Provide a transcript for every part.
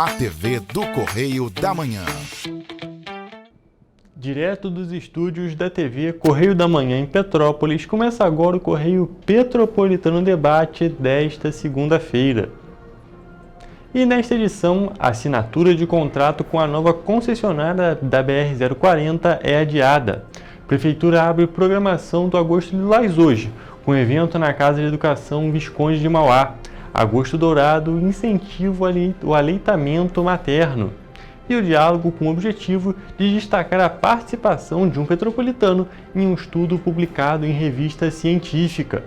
a TV do Correio da Manhã. Direto dos estúdios da TV Correio da Manhã em Petrópolis, começa agora o Correio Petropolitano Debate desta segunda-feira. E nesta edição, a assinatura de contrato com a nova concessionária da BR-040 é adiada. A Prefeitura abre programação do Agosto Lilás hoje, com evento na Casa de Educação Visconde de Mauá. Agosto Dourado incentiva o aleitamento materno. E o diálogo com o objetivo de destacar a participação de um petropolitano em um estudo publicado em revista científica.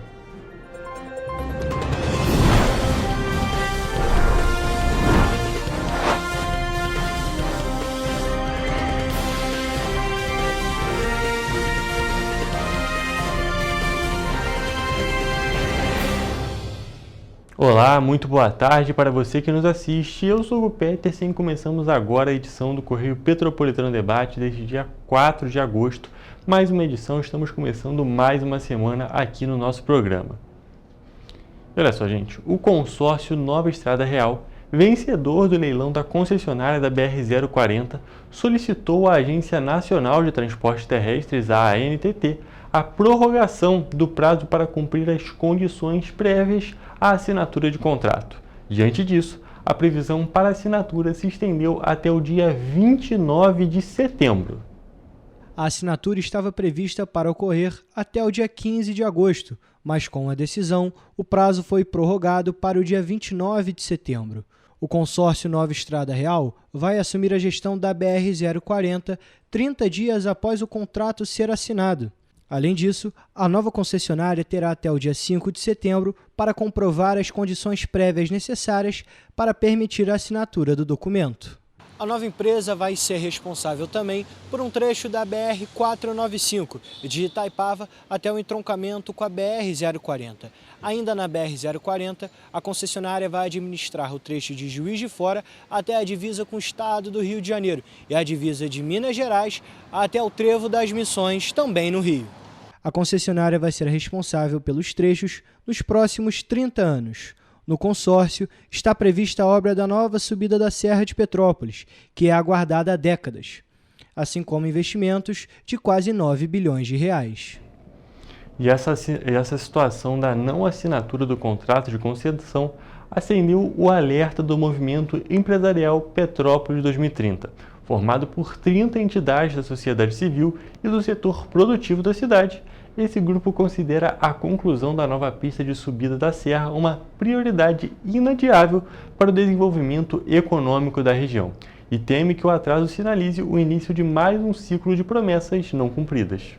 Olá, muito boa tarde para você que nos assiste. Eu sou o Peterson e começamos agora a edição do Correio Petropolitano Debate deste dia 4 de agosto. Mais uma edição, estamos começando mais uma semana aqui no nosso programa. E olha só, gente, o consórcio Nova Estrada Real, vencedor do leilão da concessionária da BR-040, solicitou à Agência Nacional de Transportes Terrestres, a ANTT, a prorrogação do prazo para cumprir as condições prévias à assinatura de contrato. Diante disso, a previsão para assinatura se estendeu até o dia 29 de setembro. A assinatura estava prevista para ocorrer até o dia 15 de agosto, mas com a decisão, o prazo foi prorrogado para o dia 29 de setembro. O consórcio Nova Estrada Real vai assumir a gestão da BR-040 30 dias após o contrato ser assinado. Além disso, a nova concessionária terá até o dia 5 de setembro para comprovar as condições prévias necessárias para permitir a assinatura do documento. A nova empresa vai ser responsável também por um trecho da BR-495, de Itaipava até o entroncamento com a BR-040. Ainda na BR-040, a concessionária vai administrar o trecho de Juiz de Fora até a divisa com o estado do Rio de Janeiro e a divisa de Minas Gerais até o Trevo das Missões, também no Rio. A concessionária vai ser responsável pelos trechos nos próximos 30 anos. No consórcio, está prevista a obra da nova subida da Serra de Petrópolis, que é aguardada há décadas, assim como investimentos de quase 9 bilhões de reais. E essa situação da não assinatura do contrato de concessão acendeu o alerta do movimento empresarial Petrópolis 2030, formado por 30 entidades da sociedade civil e do setor produtivo da cidade. Esse grupo considera a conclusão da nova pista de subida da serra uma prioridade inadiável para o desenvolvimento econômico da região e teme que o atraso sinalize o início de mais um ciclo de promessas não cumpridas.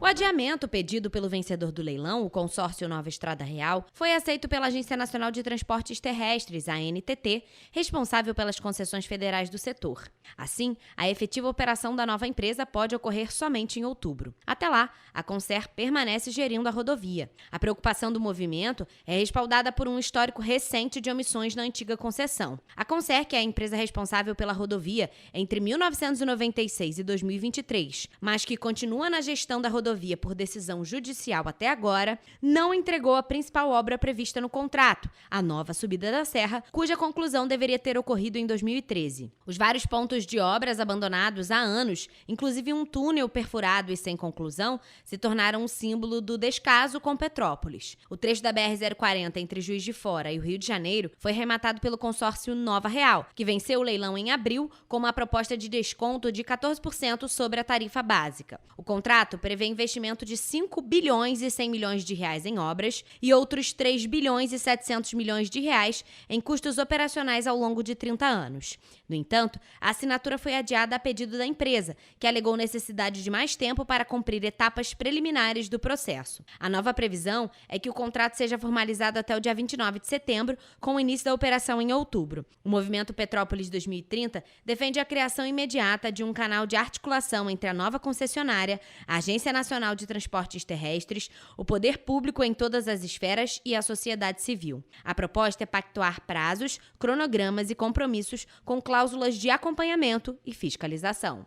O adiamento pedido pelo vencedor do leilão, o consórcio Nova Estrada Real, foi aceito pela Agência Nacional de Transportes Terrestres, a ANTT, responsável pelas concessões federais do setor. Assim, a efetiva operação da nova empresa pode ocorrer somente em outubro. Até lá, a Concer permanece gerindo a rodovia. A preocupação do movimento é respaldada por um histórico recente de omissões na antiga concessão. A Concer, que é a empresa responsável pela rodovia entre 1996 e 2023, mas que continua na gestão da rodovia por decisão judicial até agora, não entregou a principal obra prevista no contrato, a nova subida da serra, cuja conclusão deveria ter ocorrido em 2013. Os vários pontos de obras abandonados há anos, inclusive um túnel perfurado e sem conclusão, se tornaram um símbolo do descaso com Petrópolis. O trecho da BR-040 entre Juiz de Fora e o Rio de Janeiro foi rematado pelo consórcio Nova Real, que venceu o leilão em abril com uma proposta de desconto de 14% sobre a tarifa básica. O contrato prevê investimento de 5 bilhões e 100 milhões de reais em obras e outros 3 bilhões e 700 milhões de reais em custos operacionais ao longo de 30 anos. No entanto, a assinatura foi adiada a pedido da empresa, que alegou necessidade de mais tempo para cumprir etapas preliminares do processo. A nova previsão é que o contrato seja formalizado até o dia 29 de setembro, com o início da operação em outubro. O movimento Petrópolis 2030 defende a criação imediata de um canal de articulação entre a nova concessionária, a Agência Nacional de Transportes Terrestres, o poder público em todas as esferas e a sociedade civil. A proposta é pactuar prazos, cronogramas e compromissos com cláusulas de acompanhamento e fiscalização.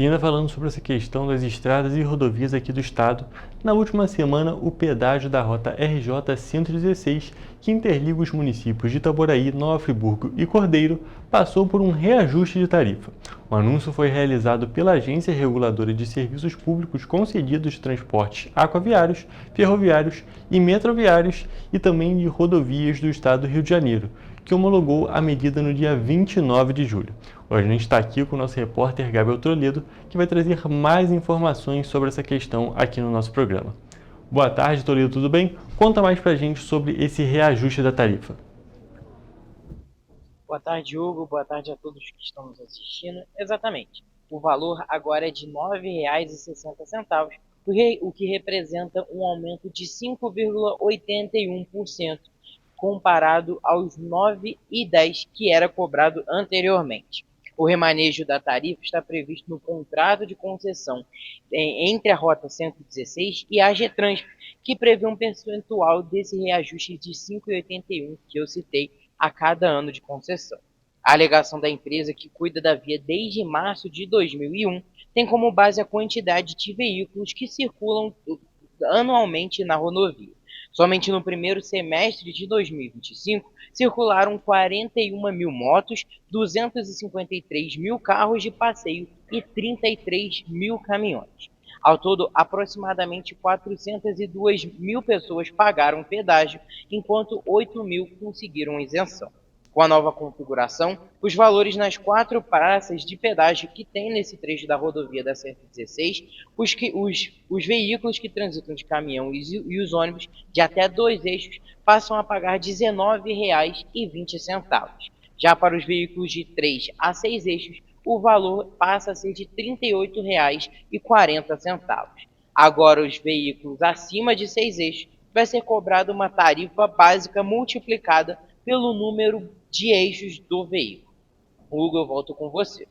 E ainda falando sobre essa questão das estradas e rodovias aqui do estado, na última semana o pedágio da rota RJ 116, que interliga os municípios de Itaboraí, Nova Friburgo e Cordeiro, passou por um reajuste de tarifa. O anúncio foi realizado pela Agência Reguladora de Serviços Públicos Concedidos de Transportes Aquaviários, Ferroviários e Metroviários e também de Rodovias do Estado do Rio de Janeiro, que homologou a medida no dia 29 de julho. Hoje a gente está aqui com o nosso repórter Gabriel Toledo, que vai trazer mais informações sobre essa questão aqui no nosso programa. Boa tarde, Toledo, tudo bem? Conta mais pra gente sobre esse reajuste da tarifa. Boa tarde, Hugo. Boa tarde a todos que estão nos assistindo. Exatamente. O valor agora é de R$ 9,60, o que representa um aumento de 5,81% comparado aos R$ 9,10 que era cobrado anteriormente. O remanejo da tarifa está previsto no contrato de concessão entre a Rota 116 e a Getrans, que prevê um percentual desse reajuste de 5,81 que eu citei a cada ano de concessão. A alegação da empresa, que cuida da via desde março de 2001, tem como base a quantidade de veículos que circulam anualmente na rodovia. Somente no primeiro semestre de 2025, circularam 41 mil motos, 253 mil carros de passeio e 33 mil caminhões. Ao todo, aproximadamente 402 mil pessoas pagaram pedágio, enquanto 8 mil conseguiram isenção. Com a nova configuração, os valores nas 4 praças de pedágio que tem nesse trecho da rodovia da 116, os veículos que transitam de caminhão e os ônibus de até 2 eixos passam a pagar R$ 19,20. Já para os veículos de 3 a 6 eixos, o valor passa a ser de R$ 38,40. Agora, os veículos acima de 6 eixos vai ser cobrada uma tarifa básica multiplicada pelo número de eixos do veículo. Hugo, eu volto com você.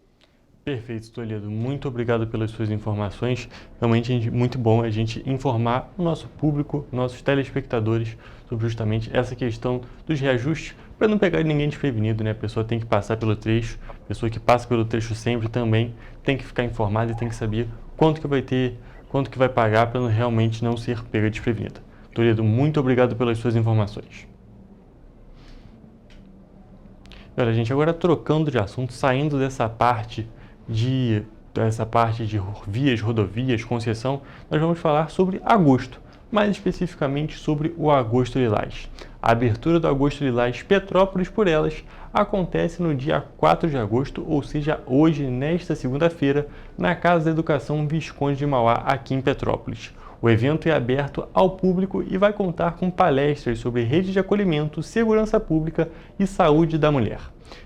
Perfeito, Toledo. Muito obrigado pelas suas informações. Realmente é muito bom a gente informar o nosso público, nossos telespectadores, sobre justamente essa questão dos reajustes, para não pegar ninguém desprevenido, né? A pessoa tem que passar pelo trecho, a pessoa que passa pelo trecho sempre também tem que ficar informada e tem que saber quanto que vai ter, quanto que vai pagar para realmente não ser pega desprevenida. Toledo, muito obrigado pelas suas informações. Olha, gente, agora trocando de assunto, saindo dessa parte de vias, rodovias, concessão, nós vamos falar sobre agosto, mais especificamente sobre o Agosto Lilás. A abertura do Agosto Lilás Petrópolis por Elas acontece no dia 4 de agosto, ou seja, hoje, nesta segunda-feira, na Casa da Educação Visconde de Mauá, aqui em Petrópolis. O evento é aberto ao público e vai contar com palestras sobre rede de acolhimento, segurança pública e saúde da mulher.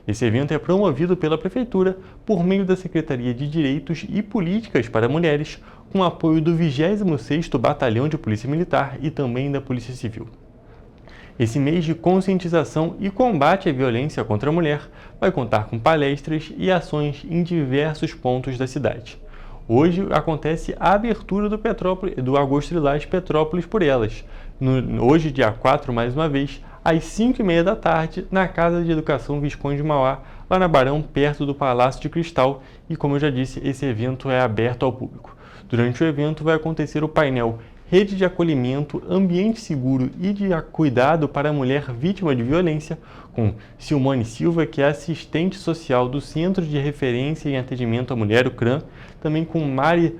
Esse evento é promovido pela Prefeitura por meio da Secretaria de Direitos e Políticas para Mulheres, com apoio do 26º Batalhão de Polícia Militar e também da Polícia Civil. Esse mês de conscientização e combate à violência contra a mulher vai contar com palestras e ações em diversos pontos da cidade. Hoje acontece a abertura do Agosto Lilás Petrópolis por Elas. Hoje, dia 4, mais uma vez, às 5h30 da tarde, na Casa de Educação Visconde de Mauá, lá na Barão, perto do Palácio de Cristal. E como eu já disse, esse evento é aberto ao público. Durante o evento vai acontecer o painel Rede de Acolhimento, Ambiente Seguro e de Cuidado para a Mulher Vítima de Violência, com Silmane Silva, que é assistente social do Centro de Referência em Atendimento à Mulher, o CRAM, também com Mari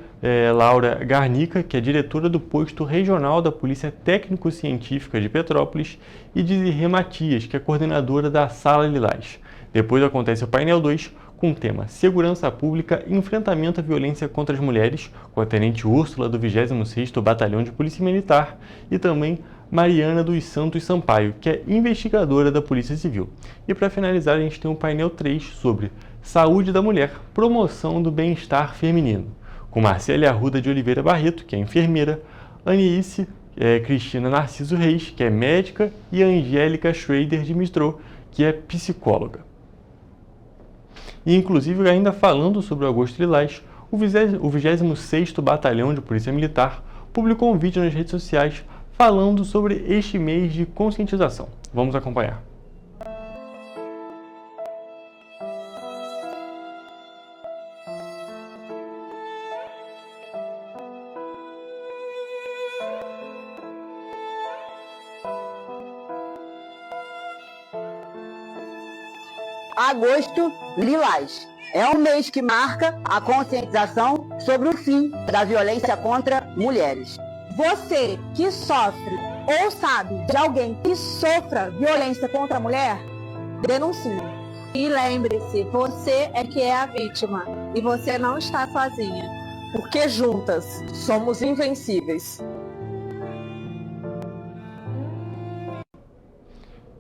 Laura Garnica, que é diretora do Posto Regional da Polícia Técnico-Científica de Petrópolis, e Dizirê Matias, que é coordenadora da Sala Lilás. Depois acontece o painel 2, com o tema Segurança Pública e Enfrentamento à Violência contra as Mulheres, com a Tenente Úrsula do 26º Batalhão de Polícia Militar e também Mariana dos Santos Sampaio, que é investigadora da Polícia Civil. E para finalizar, a gente tem o painel 3 sobre Saúde da Mulher, Promoção do Bem-Estar Feminino, com Marcele Arruda de Oliveira Barreto, que é enfermeira, Anice Cristina Narciso Reis, que é médica, e Angélica Schrader de Mistrô, que é psicóloga. E inclusive, ainda falando sobre o Agosto Lilás, o 26º Batalhão de Polícia Militar publicou um vídeo nas redes sociais falando sobre este mês de conscientização. Vamos acompanhar. Agosto Lilás. É um mês que marca a conscientização sobre o fim da violência contra mulheres. Você que sofre ou sabe de alguém que sofra violência contra a mulher, denuncie. E lembre-se, você é que é a vítima e você não está sozinha. Porque juntas somos invencíveis.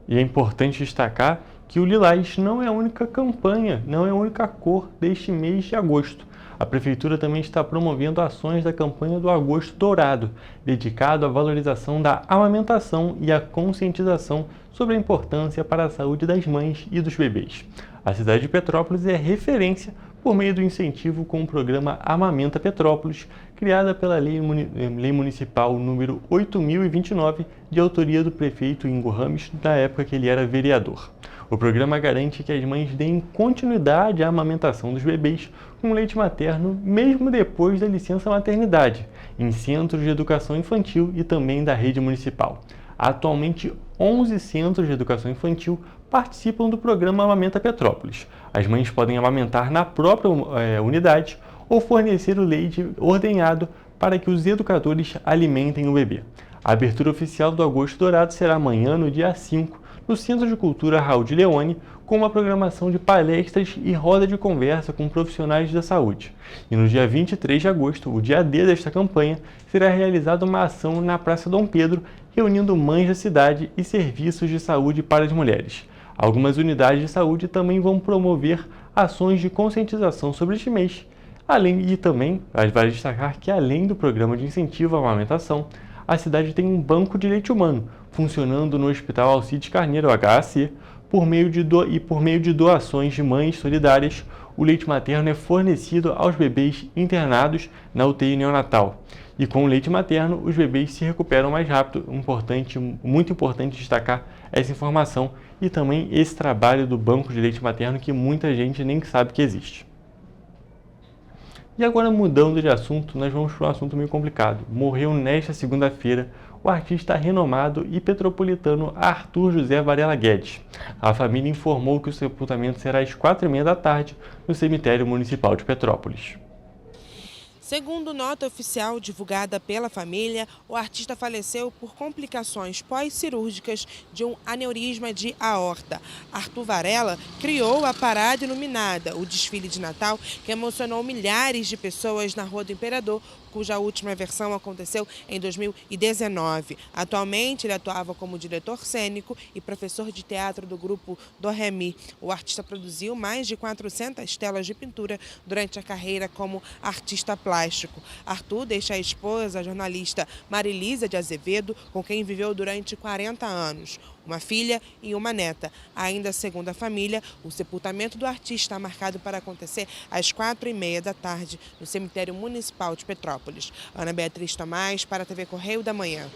E é importante destacar que o lilás não é a única campanha, não é a única cor deste mês de agosto. A Prefeitura também está promovendo ações da campanha do Agosto Dourado, dedicado à valorização da amamentação e à conscientização sobre a importância para a saúde das mães e dos bebês. A cidade de Petrópolis é referência por meio do incentivo com o programa Amamenta Petrópolis, criada pela Lei Municipal número 8.029, de autoria do prefeito Ingo Ramos, na época que ele era vereador. O programa garante que as mães deem continuidade à amamentação dos bebês com leite materno, mesmo depois da licença maternidade, em centros de educação infantil e também da rede municipal. Atualmente, 11 centros de educação infantil participam do programa Amamenta Petrópolis. As mães podem amamentar na própria unidade ou fornecer o leite ordenhado para que os educadores alimentem o bebê. A abertura oficial do Agosto Dourado será amanhã, no dia 5, no Centro de Cultura Raul de Leone, com uma programação de palestras e roda de conversa com profissionais da saúde. E no dia 23 de agosto, o dia D desta campanha, será realizada uma ação na Praça Dom Pedro, reunindo mães da cidade e serviços de saúde para as mulheres. Algumas unidades de saúde também vão promover ações de conscientização sobre este mês. Vale destacar que, além do programa de incentivo à amamentação, a cidade tem um banco de leite humano, funcionando no Hospital Alcides Carneiro, HAC. Por meio de doações de mães solidárias, o leite materno é fornecido aos bebês internados na UTI neonatal. E com o leite materno, os bebês se recuperam mais rápido. Muito importante destacar essa informação e também esse trabalho do banco de leite materno que muita gente nem sabe que existe. E agora, mudando de assunto, nós vamos para um assunto meio complicado. Morreu nesta segunda-feira o artista renomado e petropolitano Arthur José Varela Guedes. A família informou que o sepultamento será às 4h30 da tarde no cemitério municipal de Petrópolis. Segundo nota oficial divulgada pela família, o artista faleceu por complicações pós-cirúrgicas de um aneurisma de aorta. Arthur Varela criou a parada iluminada, o desfile de Natal, que emocionou milhares de pessoas na Rua do Imperador, cuja última versão aconteceu em 2019. Atualmente, ele atuava como diretor cênico e professor de teatro do grupo Do Ré Mi. O artista produziu mais de 400 telas de pintura durante a carreira como artista plástico. Arthur deixa a esposa, a jornalista Marilisa de Azevedo, com quem viveu durante 40 anos. Uma filha e uma neta. Ainda segundo a família, o sepultamento do artista está marcado para acontecer às 4h30 da tarde no cemitério municipal de Petrópolis. Ana Beatriz Tomás, para a TV Correio da Manhã.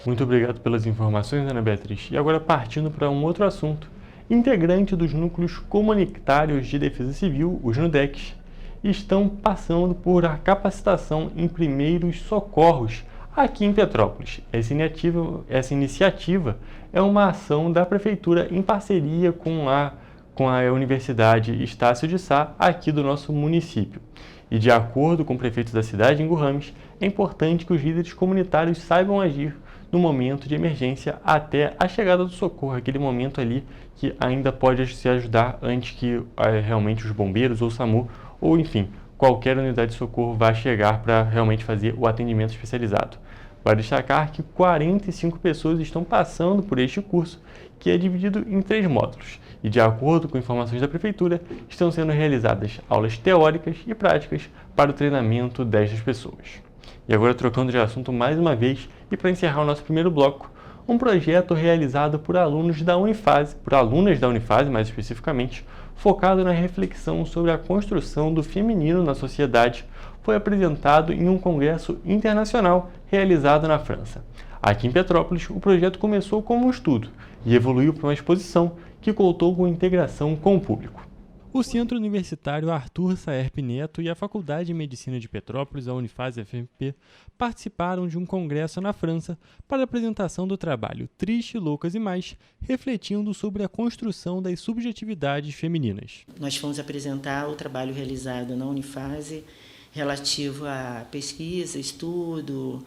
Muito obrigado pelas informações, Ana Beatriz. E agora, partindo para um outro assunto. Integrante dos núcleos comunitários de defesa civil, os NUDECs, estão passando por a capacitação em primeiros socorros aqui em Petrópolis. Essa iniciativa é uma ação da Prefeitura em parceria com a Universidade Estácio de Sá, aqui do nosso município. E de acordo com o prefeito da cidade, Ingo Ramos, é importante que os líderes comunitários saibam agir no momento de emergência até a chegada do socorro, aquele momento ali que ainda pode se ajudar antes que realmente os bombeiros ou o SAMU, ou enfim, qualquer unidade de socorro vai chegar para realmente fazer o atendimento especializado. Vale destacar que 45 pessoas estão passando por este curso, que é dividido em 3 módulos. E de acordo com informações da Prefeitura, estão sendo realizadas aulas teóricas e práticas para o treinamento destas pessoas. E agora, trocando de assunto mais uma vez, e para encerrar o nosso primeiro bloco, um projeto realizado por alunas da Unifase mais especificamente, focado na reflexão sobre a construção do feminino na sociedade, foi apresentado em um congresso internacional realizado na França. Aqui em Petrópolis, o projeto começou como um estudo e evoluiu para uma exposição que contou com integração com o público. O Centro Universitário Arthur Saerp Neto e a Faculdade de Medicina de Petrópolis, a Unifaz-FMP, participaram de um congresso na França para a apresentação do trabalho Triste, Loucas e Mais, refletindo sobre a construção das subjetividades femininas. Nós fomos apresentar o trabalho realizado na Unifaz relativo à pesquisa, estudo,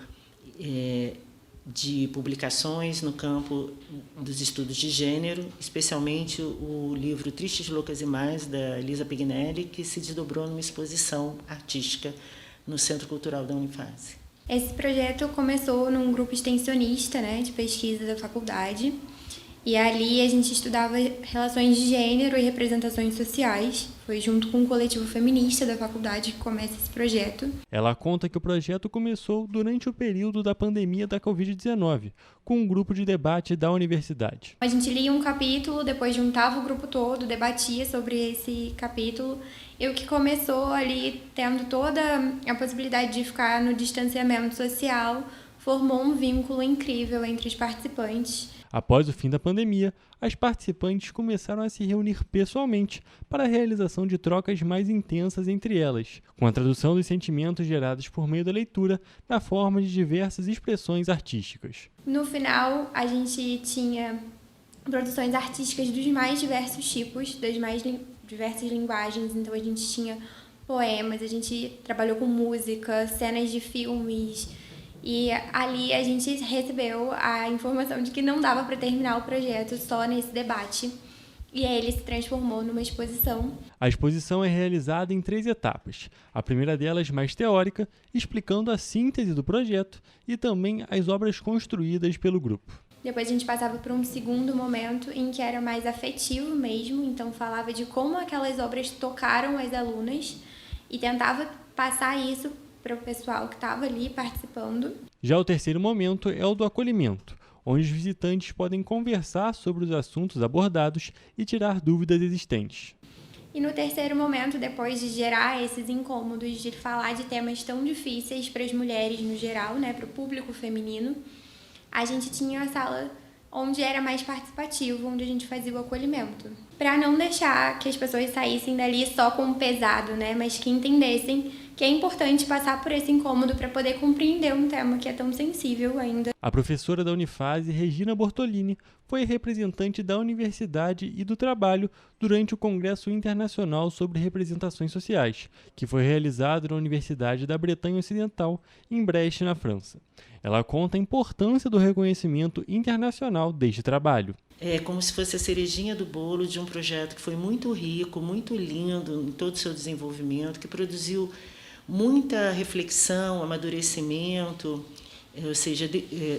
de publicações no campo dos estudos de gênero, especialmente o livro Tristes, Loucas e Mais, da Elisa Pignelli, que se desdobrou numa exposição artística no Centro Cultural da Unifaz. Esse projeto começou num grupo extensionista, de pesquisa da faculdade, e ali a gente estudava relações de gênero e representações sociais. Foi junto com o coletivo feminista da faculdade que começa esse projeto. Ela conta que o projeto começou durante o período da pandemia da Covid-19, com um grupo de debate da universidade. A gente lia um capítulo, depois juntava o grupo todo, debatia sobre esse capítulo, e o que começou ali, tendo toda a possibilidade de ficar no distanciamento social, formou um vínculo incrível entre os participantes. Após o fim da pandemia, as participantes começaram a se reunir pessoalmente para a realização de trocas mais intensas entre elas, com a tradução dos sentimentos gerados por meio da leitura na forma de diversas expressões artísticas. No final, a gente tinha produções artísticas dos mais diversos tipos, das mais diversas linguagens. Então a gente tinha poemas, a gente trabalhou com música, cenas de filmes. E ali a gente recebeu a informação de que não dava para terminar o projeto só nesse debate. E aí ele se transformou numa exposição. A exposição é realizada em 3 etapas. A primeira delas mais teórica, explicando a síntese do projeto e também as obras construídas pelo grupo. Depois a gente passava para um segundo momento em que era mais afetivo mesmo, então falava de como aquelas obras tocaram as alunas e tentava passar isso para o pessoal que estava ali participando. Já o terceiro momento é o do acolhimento, onde os visitantes podem conversar sobre os assuntos abordados e tirar dúvidas existentes. E no terceiro momento, depois de gerar esses incômodos de falar de temas tão difíceis para as mulheres no geral, para o público feminino, a gente tinha a sala onde era mais participativo, onde a gente fazia o acolhimento. Para não deixar que as pessoas saíssem dali só com o pesado, mas que entendessem que é importante passar por esse incômodo para poder compreender um tema que é tão sensível ainda. A professora da Unifaz, Regina Bortolini, foi representante da Universidade e do Trabalho durante o Congresso Internacional sobre Representações Sociais, que foi realizado na Universidade da Bretanha Ocidental, em Brest, na França. Ela conta a importância do reconhecimento internacional deste trabalho. É como se fosse a cerejinha do bolo de um projeto que foi muito rico, muito lindo em todo o seu desenvolvimento, que produziu muita reflexão, amadurecimento, ou seja,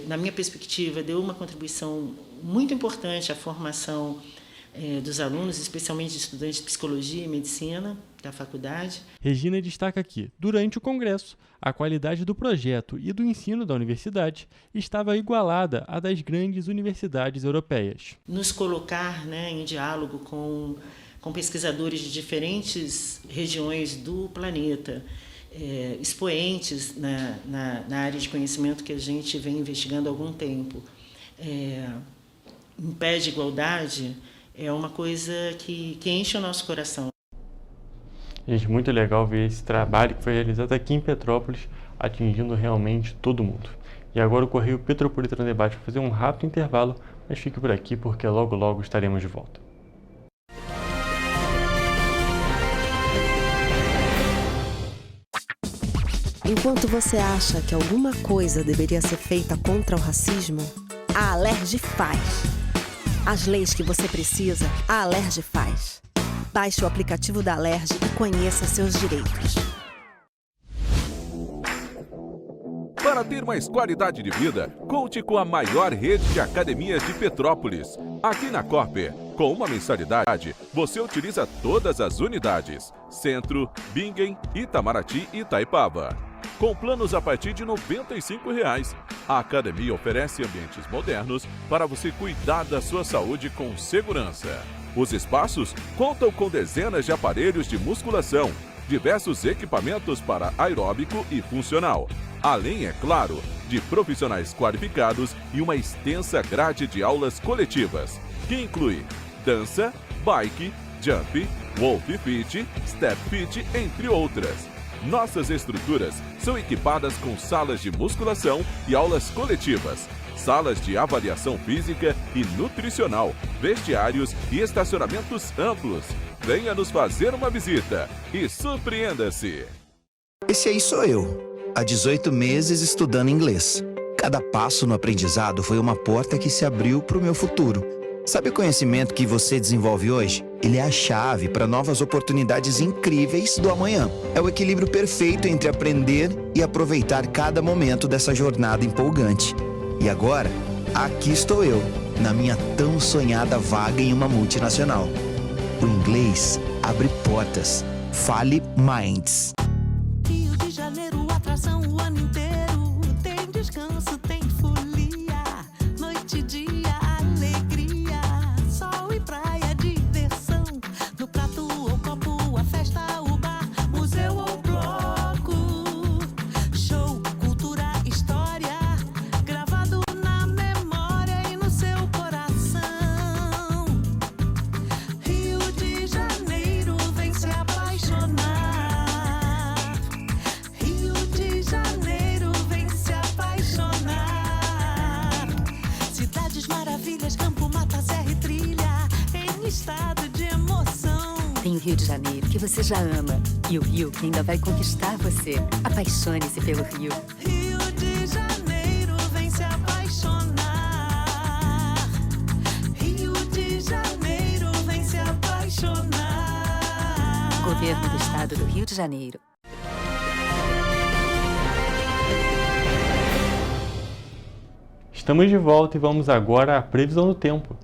na minha perspectiva, deu uma contribuição muito importante à formação dos alunos, especialmente de estudantes de psicologia e medicina da faculdade. Regina destaca que, durante o congresso, a qualidade do projeto e do ensino da universidade estava igualada à das grandes universidades europeias. Nos colocar em diálogo com pesquisadores de diferentes regiões do planeta, expoentes na área de conhecimento que a gente vem investigando há algum tempo, em pé de igualdade, é uma coisa que enche o nosso coração. Gente, muito legal ver esse trabalho que foi realizado aqui em Petrópolis, atingindo realmente todo mundo. E agora o Correio Petropolitano Debate vai fazer um rápido intervalo, mas fique por aqui porque logo estaremos de volta. Enquanto você acha que alguma coisa deveria ser feita contra o racismo, a Alerj faz. As leis que você precisa, a Alerj faz. Baixe o aplicativo da Alerj e conheça seus direitos. Para ter mais qualidade de vida, conte com a maior rede de academias de Petrópolis. Aqui na Corper, com uma mensalidade, você utiliza todas as unidades: Centro, Bingen, Itamaraty e Itaipava. Com planos a partir de R$ 95,00. A academia oferece ambientes modernos para você cuidar da sua saúde com segurança. Os espaços contam com dezenas de aparelhos de musculação, diversos equipamentos para aeróbico e funcional, além, é claro, de profissionais qualificados e uma extensa grade de aulas coletivas, que inclui dança, bike, jump, Wolf Fit, Step Fit, entre outras. Nossas estruturas são equipadas com salas de musculação e aulas coletivas, salas de avaliação física e nutricional, vestiários e estacionamentos amplos. Venha nos fazer uma visita e surpreenda-se! Esse aí sou eu, há 18 meses estudando inglês. Cada passo no aprendizado foi uma porta que se abriu para o meu futuro. Sabe o conhecimento que você desenvolve hoje? Ele é a chave para novas oportunidades incríveis do amanhã. É o equilíbrio perfeito entre aprender e aproveitar cada momento dessa jornada empolgante. E agora, aqui estou eu, na minha tão sonhada vaga em uma multinacional. O inglês abre portas. Fale Minds. Rio de Janeiro, atração o ano inteiro. Tem descanso, tem folia. Noite e dia, alegria. Sol e praia, diversão. No prato ou copo, a festa, o bar, museu ou bloco. Show, cultura, história. Gravado na memória e no seu coração. Rio de Janeiro, vem se apaixonar. Rio de Janeiro, vem se apaixonar. Cidades maravilhas, campo, mata, serra e trilha, em estado de emoção. Tem o Rio de Janeiro, que você já ama, e o Rio, que ainda vai conquistar você. Apaixone-se pelo Rio. Rio de Janeiro, vem se apaixonar. Rio de Janeiro, vem se apaixonar. Governo do Estado do Rio de Janeiro. Estamos de volta e vamos agora à previsão do tempo.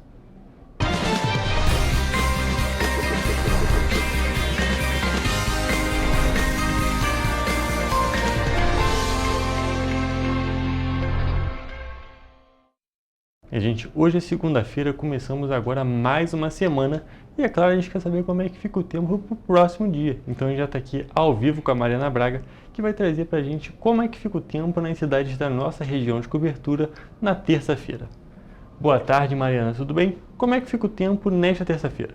Gente, hoje é segunda-feira, começamos agora mais uma semana e é claro, a gente quer saber como é que fica o tempo para o próximo dia. Então a gente já está aqui ao vivo com a Mariana Braga, que vai trazer para a gente como é que fica o tempo nas cidades da nossa região de cobertura na terça-feira. Boa tarde, Mariana, tudo bem? Como é que fica o tempo nesta terça-feira?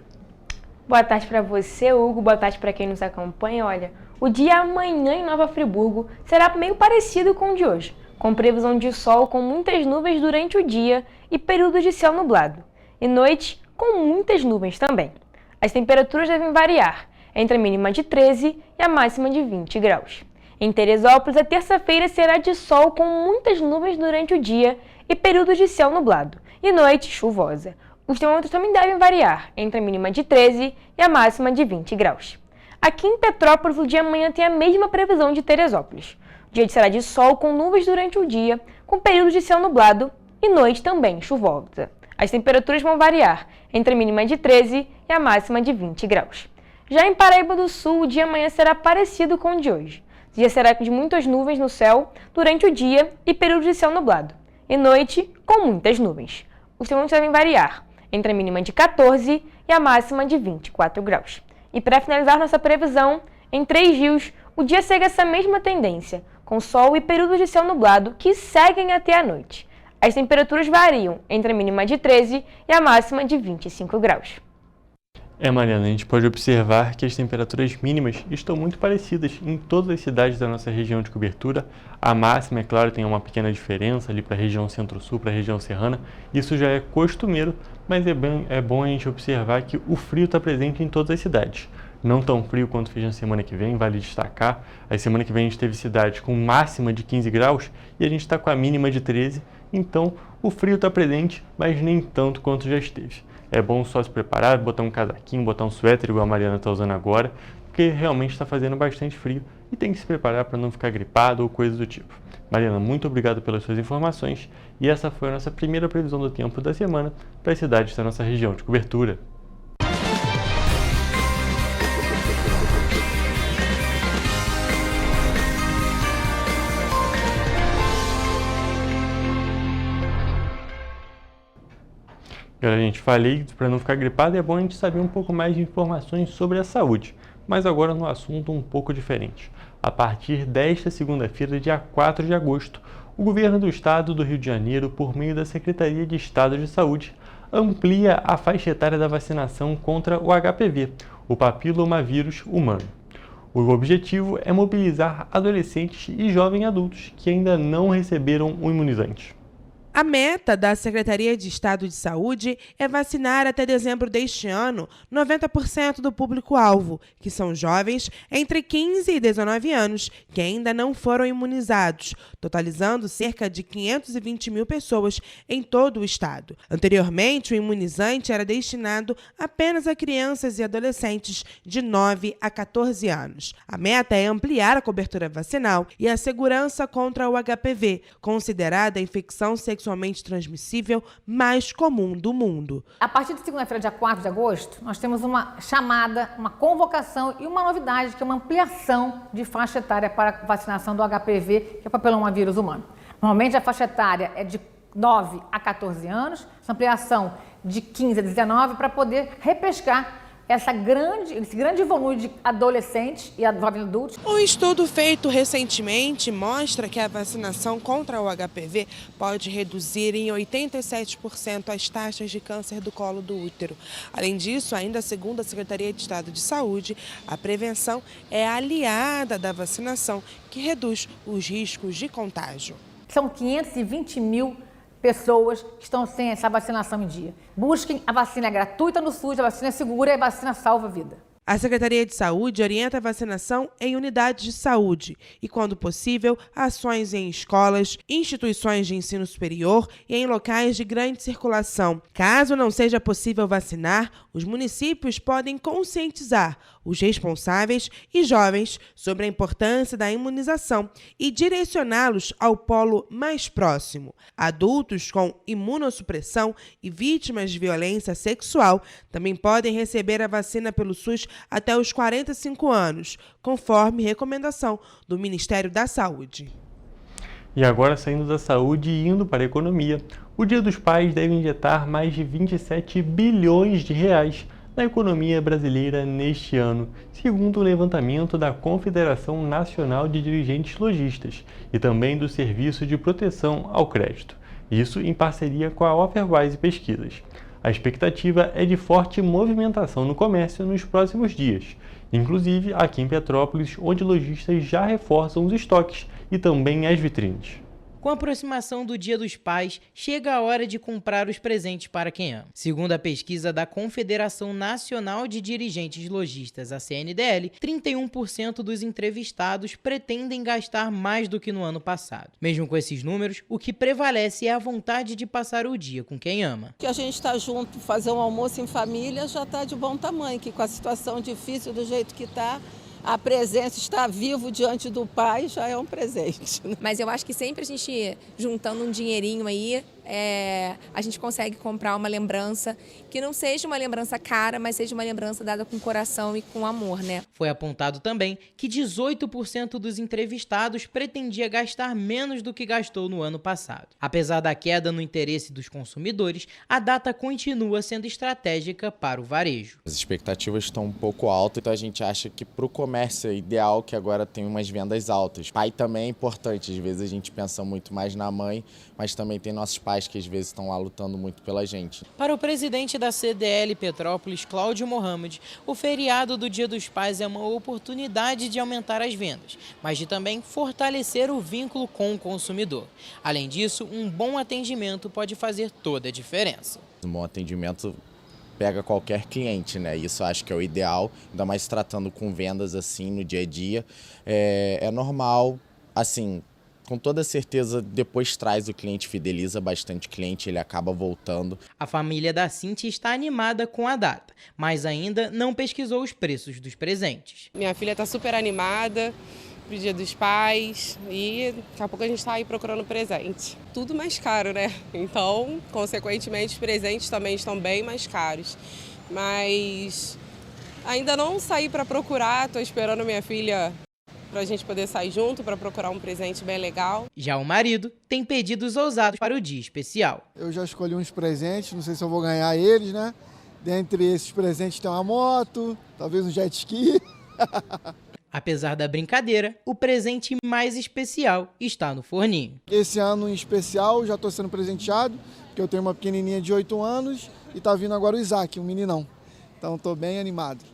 Boa tarde para você, Hugo, boa tarde para quem nos acompanha. Olha, o dia amanhã em Nova Friburgo será meio parecido com o de hoje, com previsão de sol com muitas nuvens durante o dia e períodos de céu nublado, e noite com muitas nuvens também. As temperaturas devem variar, entre a mínima de 13 e a máxima de 20 graus. Em Teresópolis, a terça-feira será de sol com muitas nuvens durante o dia e períodos de céu nublado, e noite chuvosa. Os termômetros também devem variar, entre a mínima de 13 e a máxima de 20 graus. Aqui em Petrópolis, o dia amanhã tem a mesma previsão de Teresópolis. O dia será de sol com nuvens durante o dia, com períodos de céu nublado e noite também chuvosa. As temperaturas vão variar, entre a mínima de 13 e a máxima de 20 graus. Já em Paraíba do Sul, o dia amanhã será parecido com o de hoje. O dia será de muitas nuvens no céu durante o dia e períodos de céu nublado, e noite com muitas nuvens. Os termômetros devem variar, entre a mínima de 14 e a máxima de 24 graus. E para finalizar nossa previsão, em Três Rios, o dia segue essa mesma tendência, com sol e períodos de céu nublado que seguem até a noite. As temperaturas variam entre a mínima de 13 e a máxima de 25 graus. Mariana, a gente pode observar que as temperaturas mínimas estão muito parecidas em todas as cidades da nossa região de cobertura. A máxima, é claro, tem uma pequena diferença ali para a região centro-sul, para a região serrana. Isso já é costumeiro, mas é bom a gente observar que o frio está presente em todas as cidades. Não tão frio quanto fez na semana que vem, vale destacar. A semana que vem a gente teve cidades com máxima de 15 graus e a gente está com a mínima de 13. Então, o frio está presente, mas nem tanto quanto já esteve. É bom só se preparar, botar um casaquinho, botar um suéter igual a Mariana está usando agora, porque realmente está fazendo bastante frio e tem que se preparar para não ficar gripado ou coisa do tipo. Mariana, muito obrigado pelas suas informações e essa foi a nossa primeira previsão do tempo da semana para as cidades da nossa região de cobertura. Galera, gente, falei para não ficar gripado, é bom a gente saber um pouco mais de informações sobre a saúde. Mas agora no assunto um pouco diferente. A partir desta segunda-feira, dia 4 de agosto, o Governo do Estado do Rio de Janeiro, por meio da Secretaria de Estado de Saúde, amplia a faixa etária da vacinação contra o HPV, o papilomavírus humano. O objetivo é mobilizar adolescentes e jovens adultos que ainda não receberam o imunizante. A meta da Secretaria de Estado de Saúde é vacinar até dezembro deste ano 90% do público-alvo, que são jovens entre 15 e 19 anos, que ainda não foram imunizados, totalizando cerca de 520 mil pessoas em todo o estado. Anteriormente, o imunizante era destinado apenas a crianças e adolescentes de 9 a 14 anos. A meta é ampliar a cobertura vacinal e a segurança contra o HPV, considerada a infecção sexualmente transmissível mais comum do mundo. A partir de segunda-feira, dia 4 de agosto, nós temos uma chamada, uma convocação e uma novidade, que é uma ampliação de faixa etária para a vacinação do HPV, que é o papilomavírus humano. Normalmente a faixa etária é de 9 a 14 anos, essa ampliação de 15 a 19 para poder repescar esse grande volume de adolescentes e jovens adultos. Um estudo feito recentemente mostra que a vacinação contra o HPV pode reduzir em 87% as taxas de câncer do colo do útero. Além disso, ainda segundo a Secretaria de Estado de Saúde, a prevenção é aliada da vacinação, que reduz os riscos de contágio. São 520 mil pessoas que estão sem essa vacinação em dia. Busquem a vacina gratuita no SUS, a vacina é segura e a vacina salva a vida. A Secretaria de Saúde orienta a vacinação em unidades de saúde e, quando possível, ações em escolas, instituições de ensino superior e em locais de grande circulação. Caso não seja possível vacinar, os municípios podem conscientizar os responsáveis e jovens sobre a importância da imunização e direcioná-los ao polo mais próximo. Adultos com imunossupressão e vítimas de violência sexual também podem receber a vacina pelo SUS até os 45 anos, conforme recomendação do Ministério da Saúde. E agora, saindo da saúde e indo para a economia, o Dia dos Pais deve injetar mais de 27 bilhões de reais na economia brasileira neste ano, segundo o levantamento da Confederação Nacional de Dirigentes Lojistas e também do Serviço de Proteção ao Crédito. Isso em parceria com a Offerwise Pesquisas. A expectativa é de forte movimentação no comércio nos próximos dias, inclusive aqui em Petrópolis, onde lojistas já reforçam os estoques e também as vitrines. Com a aproximação do Dia dos Pais, chega a hora de comprar os presentes para quem ama. Segundo a pesquisa da Confederação Nacional de Dirigentes Lojistas, a CNDL, 31% dos entrevistados pretendem gastar mais do que no ano passado. Mesmo com esses números, o que prevalece é a vontade de passar o dia com quem ama. Que a gente está junto, fazer um almoço em família já está de bom tamanho, que com a situação difícil do jeito que está, a presença, estar vivo diante do pai já é um presente. Mas eu acho que sempre a gente, juntando um dinheirinho aí, a gente consegue comprar uma lembrança que não seja uma lembrança cara, mas seja uma lembrança dada com coração e com amor, né? Foi apontado também que 18% dos entrevistados pretendia gastar menos do que gastou no ano passado. Apesar da queda no interesse dos consumidores, a data continua sendo estratégica para o varejo. As expectativas estão um pouco altas, então a gente acha que para o comércio é ideal que agora tenha umas vendas altas. Pai também é importante, às vezes a gente pensa muito mais na mãe, mas também tem nossos pais que às vezes estão lá lutando muito pela gente. Para o presidente da CDL Petrópolis, Cláudio Mohamed, o feriado do Dia dos Pais é uma oportunidade de aumentar as vendas, mas de também fortalecer o vínculo com o consumidor. Além disso, um bom atendimento pode fazer toda a diferença. Um bom atendimento pega qualquer cliente, né? Isso acho que é o ideal, ainda mais tratando com vendas assim no dia a dia. É normal, assim, com toda certeza, depois traz o cliente, fideliza bastante cliente, ele acaba voltando. A família da Cintia está animada com a data, mas ainda não pesquisou os preços dos presentes. Minha filha está super animada pro Dia dos Pais e daqui a pouco a gente está aí procurando presente. Tudo mais caro, né? Então, consequentemente, os presentes também estão bem mais caros. Mas ainda não saí para procurar, estou esperando minha filha para a gente poder sair junto para procurar um presente bem legal. Já o marido tem pedidos ousados para o dia especial. Eu já escolhi uns presentes, não sei se eu vou ganhar eles, né? Dentre esses presentes tem uma moto, talvez um jet ski. Apesar da brincadeira, o presente mais especial está no forninho. Esse ano em especial já estou sendo presenteado porque eu tenho uma pequenininha de 8 anos e está vindo agora o Isaac, um meninão. Então estou bem animado.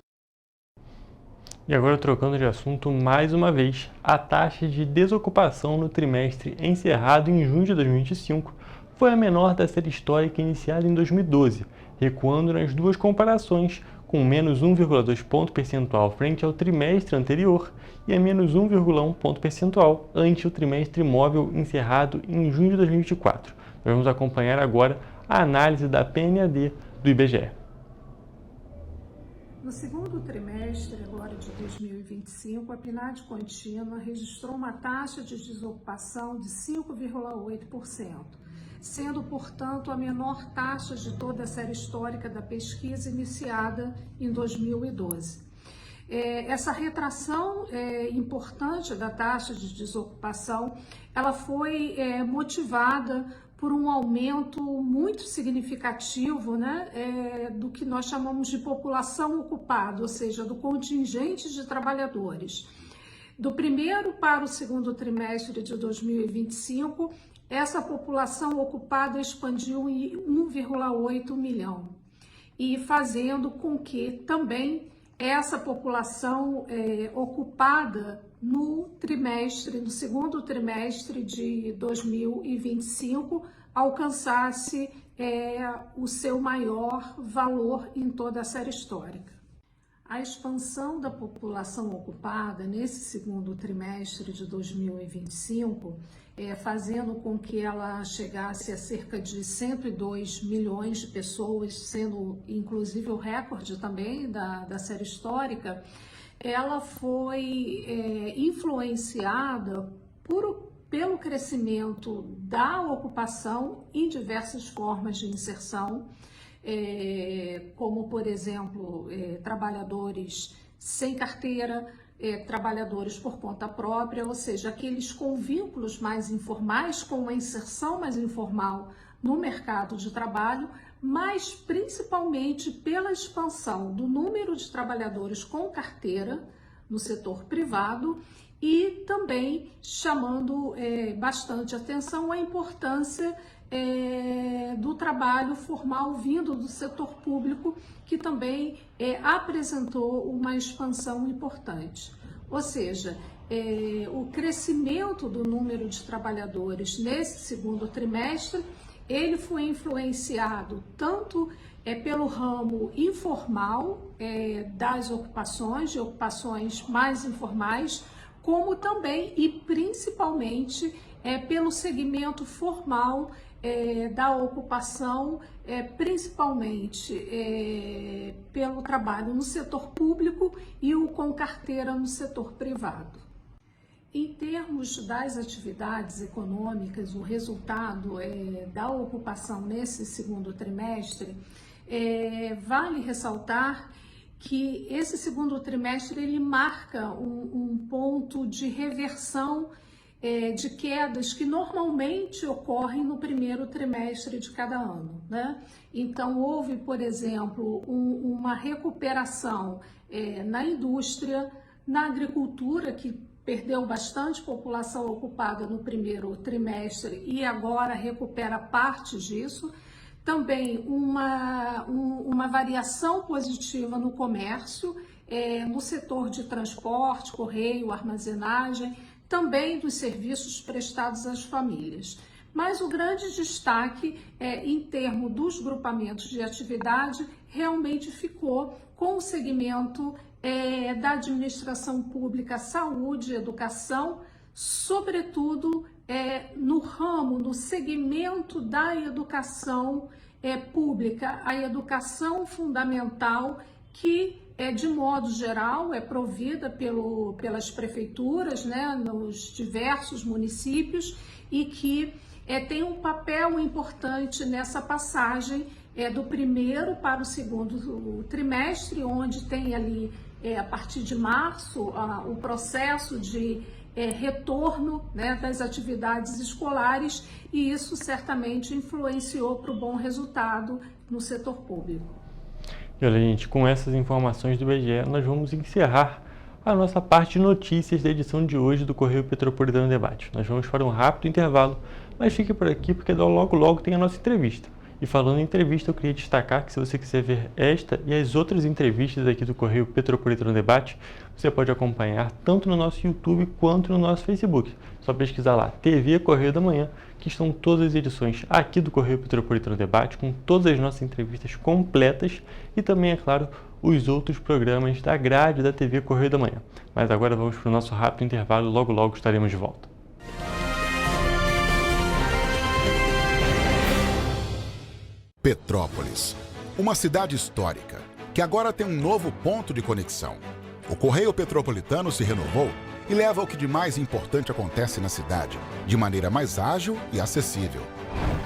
E agora, trocando de assunto mais uma vez, a taxa de desocupação no trimestre encerrado em junho de 2025 foi a menor da série histórica iniciada em 2012, recuando nas duas comparações, com menos 1,2 ponto percentual frente ao trimestre anterior e a menos 1,1 ponto percentual ante o trimestre móvel encerrado em junho de 2024. Nós vamos acompanhar agora a análise da PNAD do IBGE. No segundo trimestre agora de 2025, a PNAD contínua registrou uma taxa de desocupação de 5,8%, sendo, portanto, a menor taxa de toda a série histórica da pesquisa iniciada em 2012. Essa retração importante da taxa de desocupação, ela foi motivada por um aumento muito significativo, né, do que nós chamamos de população ocupada, ou seja, do contingente de trabalhadores. Do primeiro para o segundo trimestre de 2025, essa população ocupada expandiu em 1,8 milhão, e fazendo com que também essa população ocupada no segundo trimestre de 2025, alcançasse o seu maior valor em toda a série histórica. A expansão da população ocupada nesse segundo trimestre de 2025, fazendo com que ela chegasse a cerca de 102 milhões de pessoas, sendo inclusive o recorde também da série histórica, ela foi influenciada pelo crescimento da ocupação em diversas formas de inserção, como, por exemplo, trabalhadores sem carteira, trabalhadores por conta própria, ou seja, aqueles com vínculos mais informais, com uma inserção mais informal no mercado de trabalho, mas principalmente pela expansão do número de trabalhadores com carteira no setor privado e também chamando bastante atenção a importância do trabalho formal vindo do setor público, que também apresentou uma expansão importante. Ou seja, o crescimento do número de trabalhadores nesse segundo trimestre, ele foi influenciado tanto pelo ramo informal das ocupações, de ocupações mais informais, como também e principalmente pelo segmento formal da ocupação, principalmente pelo trabalho no setor público e o com carteira no setor privado. Em termos das atividades econômicas, o resultado da ocupação nesse segundo trimestre, vale ressaltar que esse segundo trimestre ele marca um ponto de reversão de quedas que normalmente ocorrem no primeiro trimestre de cada ano, né? Então, houve, por exemplo, uma recuperação na indústria, na agricultura, que perdeu bastante população ocupada no primeiro trimestre e agora recupera parte disso. Também uma variação positiva no comércio, no setor de transporte, correio, armazenagem, também dos serviços prestados às famílias. Mas o grande destaque, em termos dos grupamentos de atividade, realmente ficou com o segmento da administração pública, saúde e educação, sobretudo no ramo, no segmento da educação pública, a educação fundamental, que de modo geral é provida pelas prefeituras, né, nos diversos municípios, e que tem um papel importante nessa passagem do primeiro para o segundo trimestre, onde tem ali, a partir de março, o processo de retorno, né, das atividades escolares, e isso certamente influenciou para o bom resultado no setor público. E olha, gente, com essas informações do IBGE, nós vamos encerrar a nossa parte de notícias da edição de hoje do Correio Petropolitano Debate. Nós vamos para um rápido intervalo, mas fique por aqui porque logo tem a nossa entrevista. E falando em entrevista, eu queria destacar que se você quiser ver esta e as outras entrevistas aqui do Correio Petropolitano Debate, você pode acompanhar tanto no nosso YouTube quanto no nosso Facebook. Só pesquisar lá, TV Correio da Manhã, que estão todas as edições aqui do Correio Petropolitano Debate, com todas as nossas entrevistas completas e também, é claro, os outros programas da grade da TV Correio da Manhã. Mas agora vamos para o nosso rápido intervalo e logo estaremos de volta. Petrópolis, uma cidade histórica, que agora tem um novo ponto de conexão. O Correio Petropolitano se renovou e leva o que de mais importante acontece na cidade, de maneira mais ágil e acessível.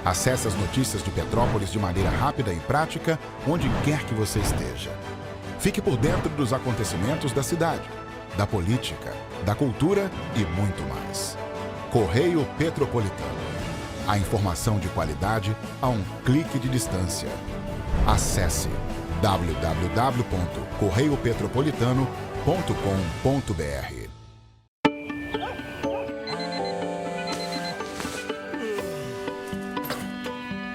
Acesse as notícias de Petrópolis de maneira rápida e prática, onde quer que você esteja. Fique por dentro dos acontecimentos da cidade, da política, da cultura e muito mais. Correio Petropolitano. A informação de qualidade a um clique de distância. Acesse www.correiopetropolitano.com.br.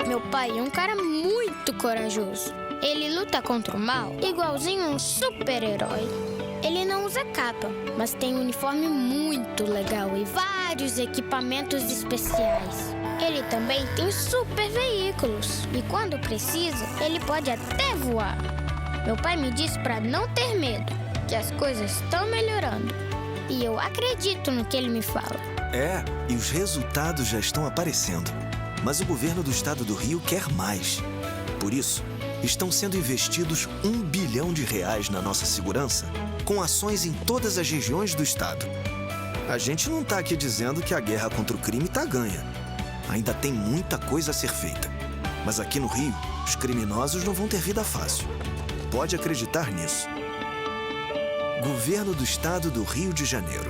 Meu pai é um cara muito corajoso. Ele luta contra o mal igualzinho um super-herói. Ele não usa capa, mas tem um uniforme muito legal e vários equipamentos especiais. Ele também tem super veículos e quando precisa, ele pode até voar. Meu pai me disse para não ter medo, que as coisas estão melhorando. E eu acredito no que ele me fala. É, e os resultados já estão aparecendo. Mas o governo do estado do Rio quer mais. Por isso, estão sendo investidos R$1 bilhão na nossa segurança, com ações em todas as regiões do estado. A gente não está aqui dizendo que a guerra contra o crime está ganha. Ainda tem muita coisa a ser feita. Mas aqui no Rio, os criminosos não vão ter vida fácil. Pode acreditar nisso. Governo do Estado do Rio de Janeiro.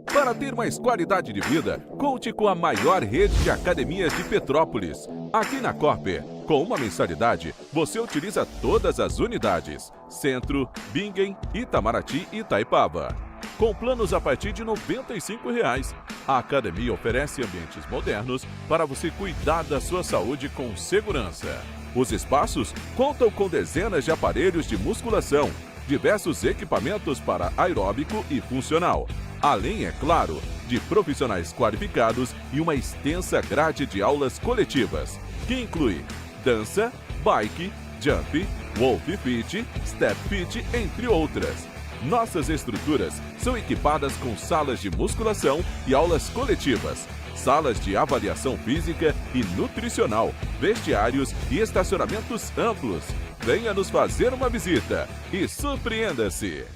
Para ter mais qualidade de vida, conte com a maior rede de academias de Petrópolis. Aqui na Corper, com uma mensalidade, você utiliza todas as unidades: Centro, Bingen, Itamaraty e Itaipava. Com planos a partir de R$ 95,00. A academia oferece ambientes modernos para você cuidar da sua saúde com segurança. Os espaços contam com dezenas de aparelhos de musculação, diversos equipamentos para aeróbico e funcional, além, é claro, de profissionais qualificados e uma extensa grade de aulas coletivas, que inclui dança, bike, jump, wolf fit, step fit, entre outras. Nossas estruturas são equipadas com salas de musculação e aulas coletivas, salas de avaliação física e nutricional, vestiários e estacionamentos amplos. Venha nos fazer uma visita e surpreenda-se!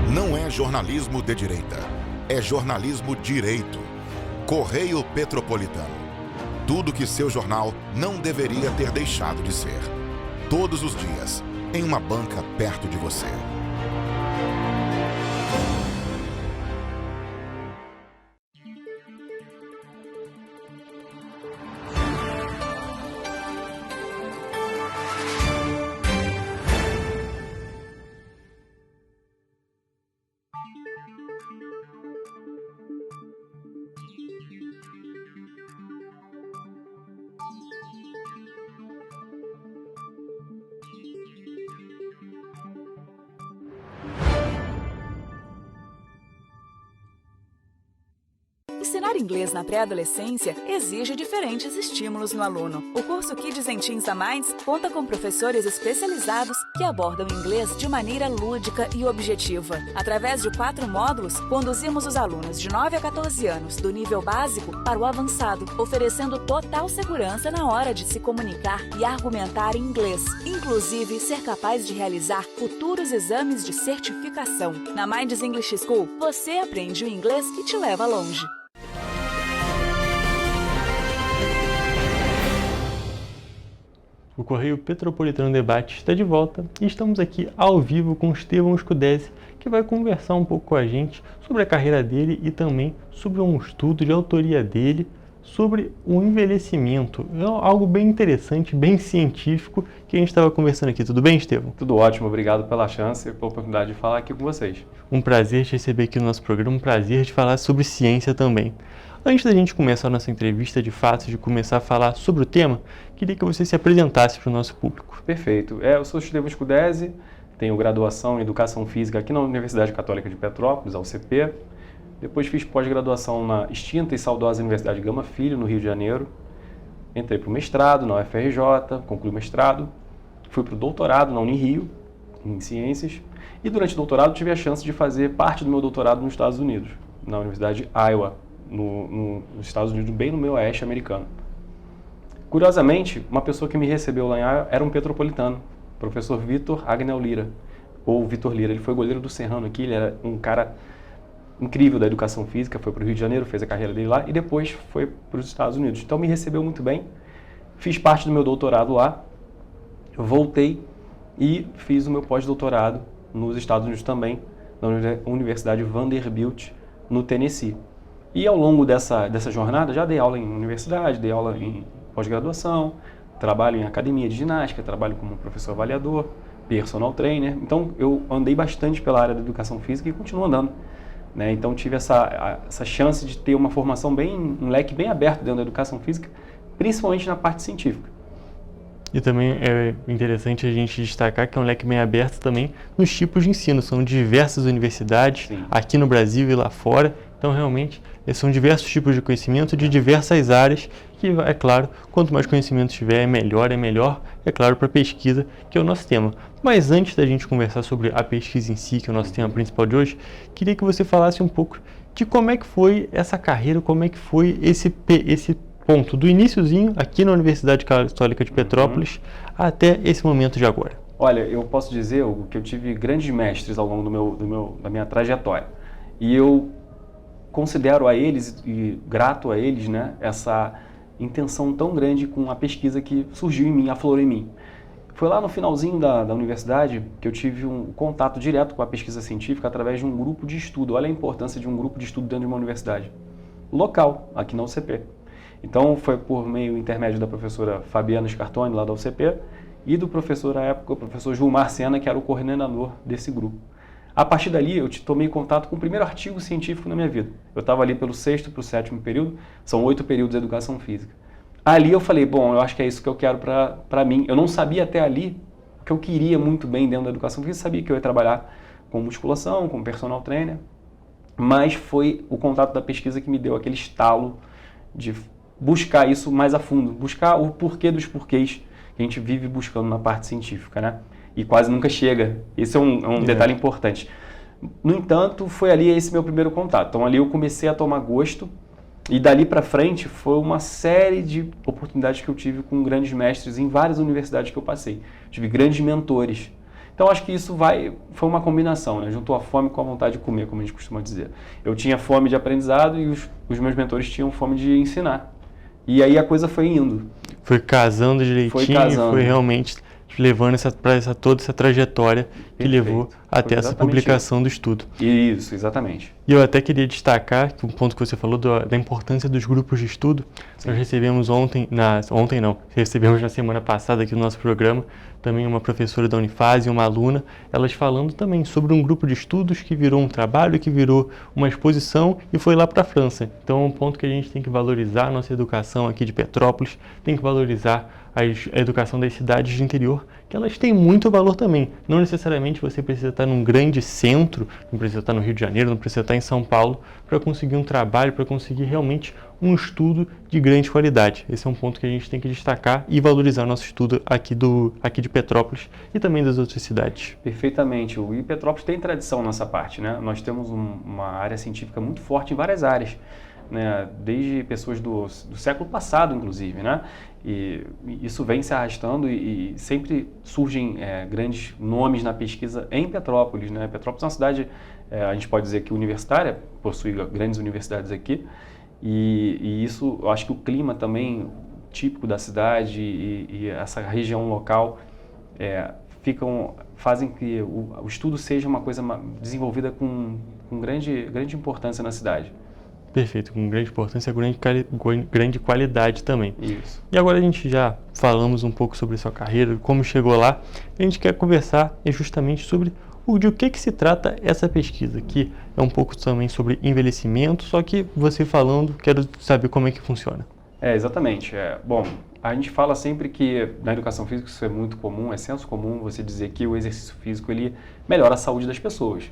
Não é jornalismo de direita, é jornalismo direito. Correio Petropolitano. Tudo que seu jornal não deveria ter deixado de ser. Todos os dias, em uma banca perto de você. Ensinar inglês na pré-adolescência exige diferentes estímulos no aluno. O curso Kids and Teens a Mais conta com professores especializados que abordam inglês de maneira lúdica e objetiva. Através de 4 módulos, conduzimos os alunos de 9 a 14 anos do nível básico para o avançado, oferecendo total segurança na hora de se comunicar e argumentar em inglês, inclusive ser capaz de realizar futuros exames de certificação. Na Minds English School, você aprende o inglês que te leva longe. O Correio Petropolitano Debate está de volta e estamos aqui ao vivo com Estevão Scudesi, que vai conversar um pouco com a gente sobre a carreira dele e também sobre um estudo de autoria dele sobre o envelhecimento. É algo bem interessante, bem científico, que a gente estava conversando aqui. Tudo bem, Estevão? Tudo ótimo, obrigado pela chance e pela oportunidade de falar aqui com vocês. Um prazer te receber aqui no nosso programa, um prazer de falar sobre ciência também. Antes da gente começar a nossa entrevista, de fato, de começar a falar sobre o tema, queria que você se apresentasse para o nosso público. Perfeito. Eu sou Estevão Scudesi, tenho graduação em Educação Física aqui na Universidade Católica de Petrópolis, a UCP. Depois fiz pós-graduação na extinta e saudosa Universidade Gama Filho, no Rio de Janeiro. Entrei para o mestrado na UFRJ, concluí o mestrado. Fui para o doutorado na Unirio, em Ciências. E durante o doutorado tive a chance de fazer parte do meu doutorado nos Estados Unidos, na Universidade de Iowa, nos Estados Unidos, bem no meio oeste americano. Curiosamente, uma pessoa que me recebeu lá em Iowa era um petropolitano, o professor Vitor Agnel Lira, ou Vitor Lira. Ele foi goleiro do Serrano aqui, ele era um cara incrível da educação física, foi para o Rio de Janeiro, fez a carreira dele lá e depois foi para os Estados Unidos. Então me recebeu muito bem, fiz parte do meu doutorado lá, voltei e fiz o meu pós-doutorado nos Estados Unidos também, na Universidade Vanderbilt, no Tennessee. E ao longo dessa jornada, já dei aula em universidade, dei aula em pós-graduação, trabalho em academia de ginástica, trabalho como professor avaliador, personal trainer. Então eu andei bastante pela área da educação física e continuo andando, né? Então tive essa chance de ter uma formação um leque bem aberto dentro da educação física, principalmente na parte científica. E também é interessante a gente destacar que é um leque bem aberto também nos tipos de ensino. São diversas universidades, sim, aqui no Brasil e lá fora. Então, realmente, são diversos tipos de conhecimento de diversas áreas que, é claro, quanto mais conhecimento tiver, é melhor, é claro, para a pesquisa, que é o nosso tema. Mas antes da gente conversar sobre a pesquisa em si, que é o nosso tema principal de hoje, queria que você falasse um pouco de como é que foi essa carreira, como é que foi esse ponto do iniciozinho aqui na Universidade Católica de Petrópolis até esse momento de agora. Olha, eu posso dizer, Hugo, que eu tive grandes mestres ao longo da minha trajetória. E eu considero a eles e grato a eles, né, essa intenção tão grande com a pesquisa que surgiu em mim, aflorou em mim. Foi lá no finalzinho da universidade que eu tive um contato direto com a pesquisa científica através de um grupo de estudo. Olha a importância de um grupo de estudo dentro de uma universidade local, aqui na UCP. Então foi por meio intermédio da professora Fabiana Scartoni, lá da UCP, e do professor à época, o professor Gilmar Sena, que era o coordenador desse grupo. A partir dali, eu tomei contato com o primeiro artigo científico na minha vida. Eu estava ali pelo 6º para o 7º período, são 8 períodos de educação física. Ali eu falei, bom, eu acho que é isso que eu quero para mim. Eu não sabia até ali o que eu queria muito bem dentro da educação física, sabia que eu ia trabalhar com musculação, com personal trainer, mas foi o contato da pesquisa que me deu aquele estalo de buscar isso mais a fundo, buscar o porquê dos porquês que a gente vive buscando na parte científica, né? E quase nunca chega. Esse é um detalhe importante. No entanto, foi ali esse meu primeiro contato. Então ali eu comecei a tomar gosto e dali para frente foi uma série de oportunidades que eu tive com grandes mestres em várias universidades que eu passei. Tive grandes mentores. Então acho que isso foi uma combinação, né? Juntou a fome com a vontade de comer, como a gente costuma dizer. Eu tinha fome de aprendizado e os meus mentores tinham fome de ensinar. E aí a coisa foi indo. Foi casando direitinho, foi realmente levando toda essa trajetória que levou até essa publicação do estudo. Isso, exatamente. E eu até queria destacar um ponto que você falou da importância dos grupos de estudo. Sim. Nós recebemos recebemos na semana passada aqui no nosso programa também uma professora da Unifase e uma aluna, elas falando também sobre um grupo de estudos que virou um trabalho, que virou uma exposição e foi lá para a França. Então é um ponto que a gente tem que valorizar a nossa educação aqui de Petrópolis, tem que valorizar a educação das cidades de interior, que elas têm muito valor também. Não necessariamente você precisa estar num grande centro, não precisa estar no Rio de Janeiro, não precisa estar em São Paulo para conseguir um trabalho, para conseguir realmente um estudo de grande qualidade. Esse é um ponto que a gente tem que destacar e valorizar o nosso estudo aqui de Petrópolis e também das outras cidades. Perfeitamente. E Petrópolis tem tradição nessa parte, né? Nós temos uma área científica muito forte em várias áreas, né? Desde pessoas do século passado, inclusive, né? E isso vem se arrastando e sempre surgem grandes nomes na pesquisa em Petrópolis, né? Petrópolis é uma cidade, a gente pode dizer que universitária, possui grandes universidades aqui, e isso, eu acho que o clima também típico da cidade e essa região local fazem que o estudo seja uma coisa desenvolvida com grande importância na cidade. Perfeito, com grande importância, grande qualidade também. Isso. E agora a gente já falamos um pouco sobre sua carreira, como chegou lá, a gente quer conversar justamente sobre de o que se trata essa pesquisa, que é um pouco também sobre envelhecimento, só que você falando, quero saber como é que funciona. Exatamente. Bom, a gente fala sempre que na educação física isso é muito comum, é senso comum você dizer que o exercício físico ele melhora a saúde das pessoas.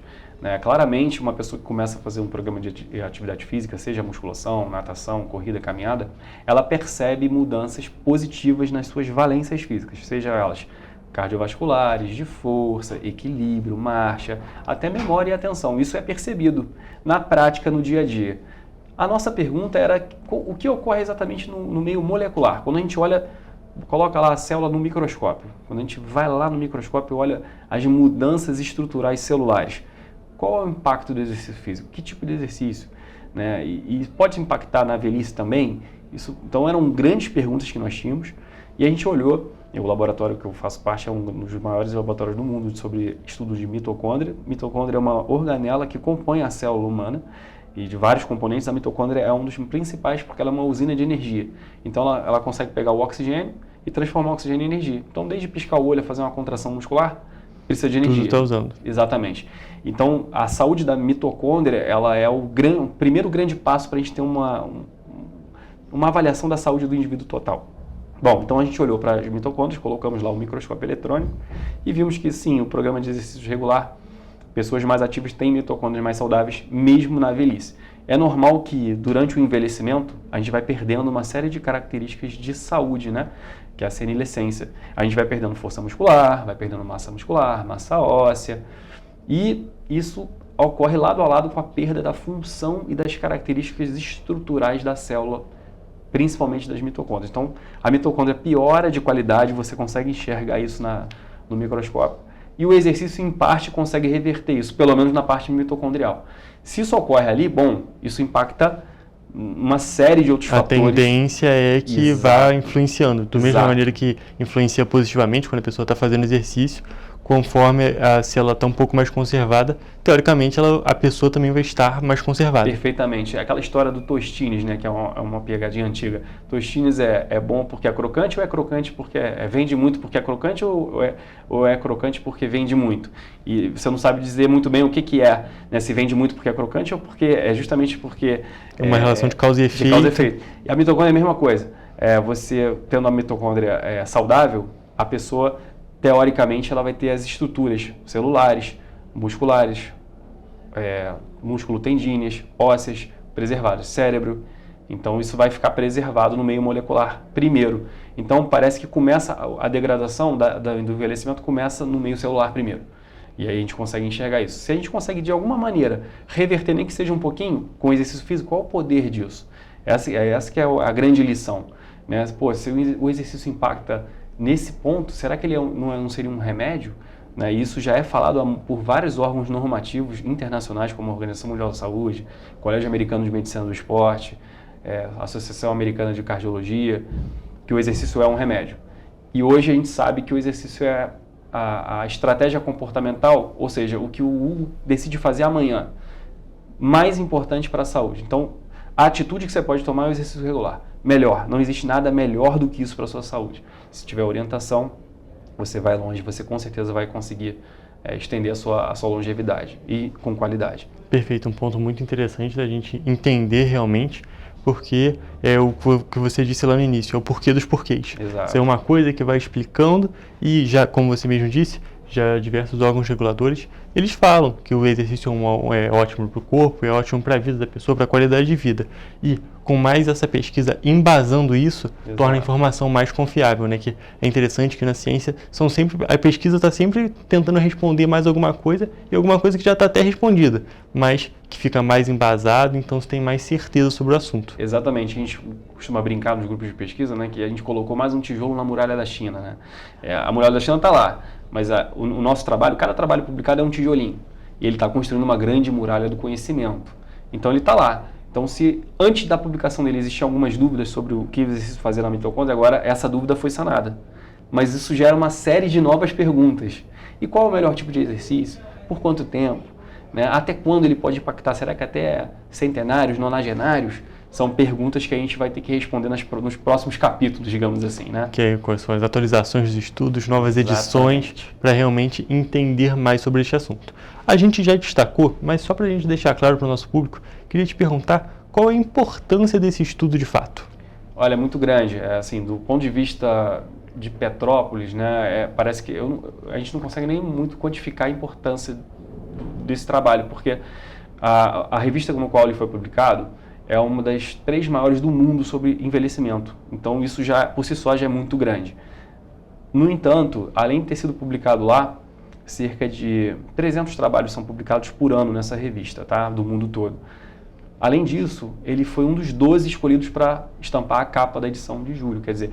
Claramente, uma pessoa que começa a fazer um programa de atividade física, seja musculação, natação, corrida, caminhada, ela percebe mudanças positivas nas suas valências físicas, seja elas cardiovasculares, de força, equilíbrio, marcha, até memória e atenção. Isso é percebido na prática, no dia a dia. A nossa pergunta era o que ocorre exatamente no meio molecular. Quando a gente olha, coloca lá a célula no microscópio, quando a gente vai lá no microscópio e olha as mudanças estruturais celulares, qual é o impacto do exercício físico? Que tipo de exercício? E pode impactar na velhice também? Então eram grandes perguntas que nós tínhamos e a gente olhou, o laboratório que eu faço parte é um dos maiores laboratórios do mundo sobre estudo de mitocôndria. Mitocôndria é uma organela que compõe a célula humana e de vários componentes. A mitocôndria é um dos principais porque ela é uma usina de energia. Então ela consegue pegar o oxigênio e transformar o oxigênio em energia. Então desde piscar o olho a fazer uma contração muscular, precisa de energia. Tudo está usando. Exatamente. Então, a saúde da mitocôndria, ela é o primeiro grande passo para a gente ter uma avaliação da saúde do indivíduo total. Bom, então a gente olhou para as mitocôndrias, colocamos lá o microscópio eletrônico e vimos que sim, o programa de exercício regular, pessoas mais ativas têm mitocôndrias mais saudáveis, mesmo na velhice. É normal que durante o envelhecimento a gente vai perdendo uma série de características de saúde, que é a senescência. A gente vai perdendo força muscular, vai perdendo massa muscular, massa óssea, e isso ocorre lado a lado com a perda da função e das características estruturais da célula, principalmente das mitocôndrias. Então, a mitocôndria piora de qualidade, você consegue enxergar isso no microscópio. E o exercício, em parte, consegue reverter isso, pelo menos na parte mitocondrial. Se isso ocorre ali, bom, isso impacta uma série de outros fatores. A tendência é que vá influenciando, da mesma maneira que influencia positivamente quando a pessoa está fazendo exercício, conforme se ela está um pouco mais conservada, teoricamente a pessoa também vai estar mais conservada. Perfeitamente. É aquela história do Tostines, que é uma pegadinha antiga. Tostines é bom porque é crocante ou é crocante porque vende muito porque é crocante ou é crocante porque vende muito? E você não sabe dizer muito bem o que é, se vende muito porque é crocante ou porque é justamente porque... É uma relação de causa e efeito. E a mitocôndria é a mesma coisa. Você tendo a mitocôndria saudável, a pessoa... teoricamente, ela vai ter as estruturas celulares, musculares, músculo tendíneas, ósseas preservadas, cérebro. Então, isso vai ficar preservado no meio molecular primeiro. Então, parece que começa a degradação do envelhecimento começa no meio celular primeiro. E aí a gente consegue enxergar isso. Se a gente consegue, de alguma maneira, reverter, nem que seja um pouquinho, com o exercício físico, qual é o poder disso? Essa que é a grande lição. Se o exercício impacta nesse ponto, será que ele não seria um remédio? Isso já é falado por vários órgãos normativos internacionais, como a Organização Mundial da Saúde, Colégio Americano de Medicina do Esporte, Associação Americana de Cardiologia, que o exercício é um remédio. E hoje a gente sabe que o exercício é a estratégia comportamental, ou seja, o que o Hugo decide fazer amanhã, mais importante para a saúde. Então, a atitude que você pode tomar é o exercício regular. Melhor, não existe nada melhor do que isso para a sua saúde. Se tiver orientação, você vai longe, você com certeza vai conseguir estender a sua longevidade e com qualidade. Perfeito, um ponto muito interessante da gente entender realmente, porque é o que você disse lá no início, é o porquê dos porquês. Exato. Isso é uma coisa que vai explicando e já, como você mesmo disse, já diversos órgãos reguladores, eles falam que o exercício é ótimo para o corpo, é ótimo para a vida da pessoa, para a qualidade de vida. E com mais essa pesquisa embasando isso, Exato. Torna a informação mais confiável, Que é interessante que na ciência a pesquisa está sempre tentando responder mais alguma coisa e alguma coisa que já está até respondida, mas que fica mais embasado, então você tem mais certeza sobre o assunto. Exatamente, a gente costuma brincar nos grupos de pesquisa, que a gente colocou mais um tijolo na muralha da China, A muralha da China está lá, mas o nosso trabalho, cada trabalho publicado é um tijolinho, e ele está construindo uma grande muralha do conhecimento, então ele está lá. Então, se antes da publicação dele existiam algumas dúvidas sobre o que o exercício fazia na mitocôndria, agora essa dúvida foi sanada. mas isso gera uma série de novas perguntas. E qual é o melhor tipo de exercício? Por quanto tempo? Né? Até quando ele pode impactar? Será que até centenários, nonagenários? São perguntas que a gente vai ter que responder nos próximos capítulos, digamos assim, né? Que quais são as atualizações dos estudos, novas edições, para realmente entender mais sobre este assunto. A gente já destacou, mas só para a gente deixar claro para o nosso público, queria te perguntar qual é a importância desse estudo de fato. Olha, é muito grande. Assim, do ponto de vista de Petrópolis, né, parece que a gente não consegue nem muito quantificar a importância desse trabalho, porque a revista com a qual ele foi publicado é uma das 3 maiores do mundo sobre envelhecimento. Então isso já, por si só, já é muito grande. No entanto, além de ter sido publicado lá, cerca de 300 trabalhos são publicados por ano nessa revista, tá? Do mundo todo. Além disso, ele foi um dos 12 escolhidos para estampar a capa da edição de julho, quer dizer,